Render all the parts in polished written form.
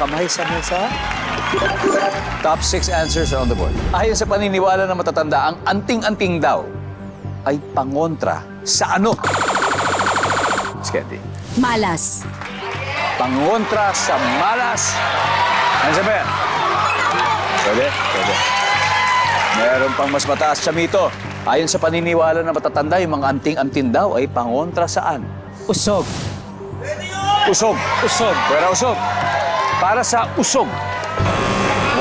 kamay sa mesa. Top 6 answers are on the board. Ayon sa paniniwala ng matatanda, ang anting-anting daw ay pangontra sa ano? Sketty. Malas. Pangontra sa malas. Ano ba yan? Pwede, pwede. Meron pang mas mataas siya mito. Ayon sa paniniwala ng matatanda, yung mga anting-anting daw ay pangontra saan? Usog. Usog. Usog. Pwera usog. Para sa usog.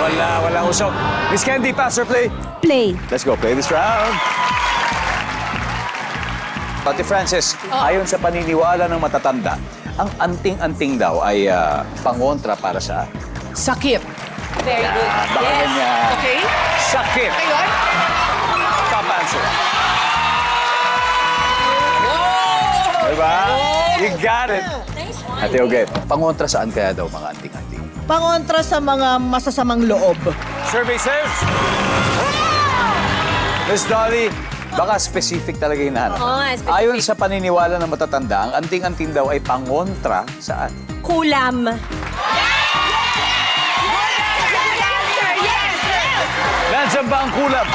Walang usog. Miss Candy, pass or play? Play. Let's go, play this round. Pati Francis, ayon sa paniniwala ng matatanda, ang anting-anting daw ay pangontra para sa... Sakit. Very good. Baka ganyan. Okay. Sakit. Ayun. Top answer. Diba? You got it. Ate Oget, pangontra saan kaya daw mga anting-anting? Pangontra sa mga masasamang loob. Survey says... Miss Dolly, baka specific talaga yung nahanap. Oo nga, specific. Ayon sa paniniwala ng matatanda, ang anting-anting daw ay pangontra saan? Kulam. Nandiyan ba ang kulam?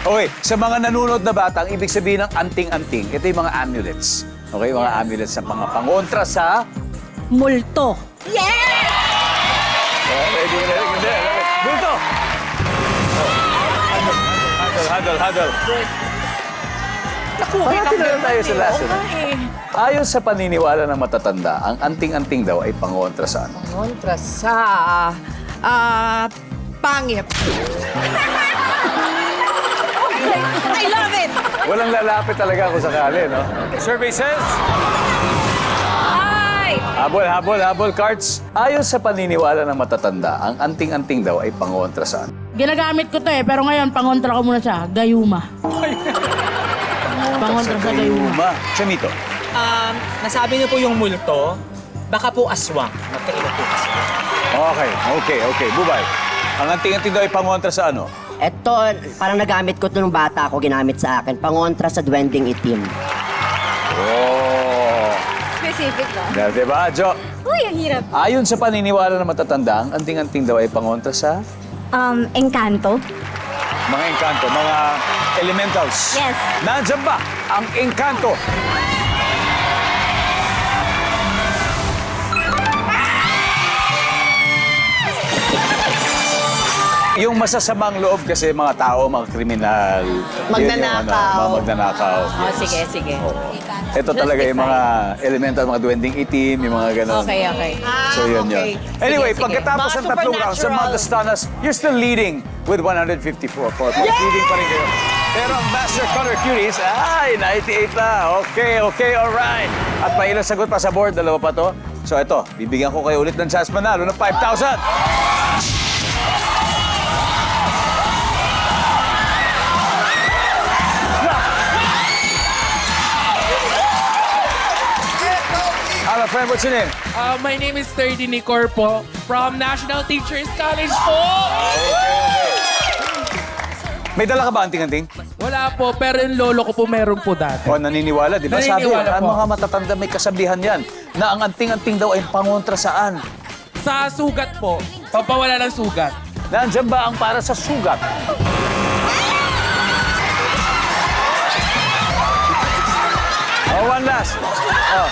Okay, sa mga nanonood na bata, ang ibig sabihin ng anting-anting, ito yung mga amulets. Okay, mga amulets sa mga pangontra sa... Multo. Bulto! Huddle. Parating na lang tayo sa last. Ayon sa paniniwala ng matatanda, ang anting-anting daw ay pangontra sa ano? Kontra sa... pangit. I love it. Walang lalapit talaga kung sakali, no? Survey says... Ay! Habol, cards. Ayon sa paniniwala ng matatanda, ang anting-anting daw ay pangontra sa ano? Ginagamit ko to pero ngayon pangontra ko muna siya, gayuma. Pangontra sa gayuma. Chamito. Nasabi niyo po yung multo, baka po aswang. Magkaila po aswang. Okay. Bubay. Ang anting-anting daw ay pangontra sa ano? Ito, parang nagamit ko ito nung bata ako, ginamit sa akin. Pangontra sa duwending itim. Oh. Specific ba? Diba, Jo? Uy, ang hirap. Ayon sa paniniwala ng matatanda, ang anting-anting daw ay pangontra sa Encanto. mga engkanto, mga elementals. Yes. Nandiyan ba ang engkanto? Yung masasamang loob kasi mga tao, mga kriminal. Magnanakaw. Mga magnanakaw. Oh, sige. Ito talaga yung mga elemental, mga duwending itim, yung mga ganon. Okay. So yun. Anyway, Sige. pagkatapos ng tatlong rounds sa Mount Astanas, you're still leading with 154 points. Leading pa rin kayo. Pero ang Master Color Cuties, ay, 98 na. Okay, alright. At may ilang sagot pa sa board, dalawa pa to. So ito, bibigyan ko kayo ulit ng chance manalo ng 5,000. Hello, friend, what's your name? My name is Sturdy Nicor po from National Teachers College po. May dala ka ba anting-anting? Wala po, pero yung lolo ko po meron po dati. O, naniniwala, di ba? Sabi, Naniniwala ang po. mga matatanda may kasabihan yan na ang anting-anting daw ay pangontra saan? Sa sugat po, pampawala ng sugat. Nandiyan ba ang para sa sugat? Oh, one last. Oh.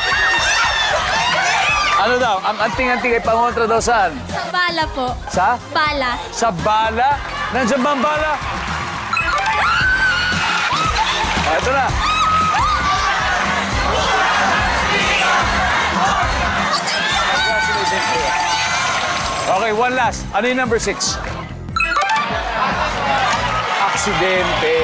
Ano daw? Ang anting-anting ay pangontra daw saan? Sa bala po. Sa? Bala. Sa bala? Nandiyan ba ang bala? Oh, ito na. Congratulations po. Okay, one last. Ano yung number 6? Aksidente.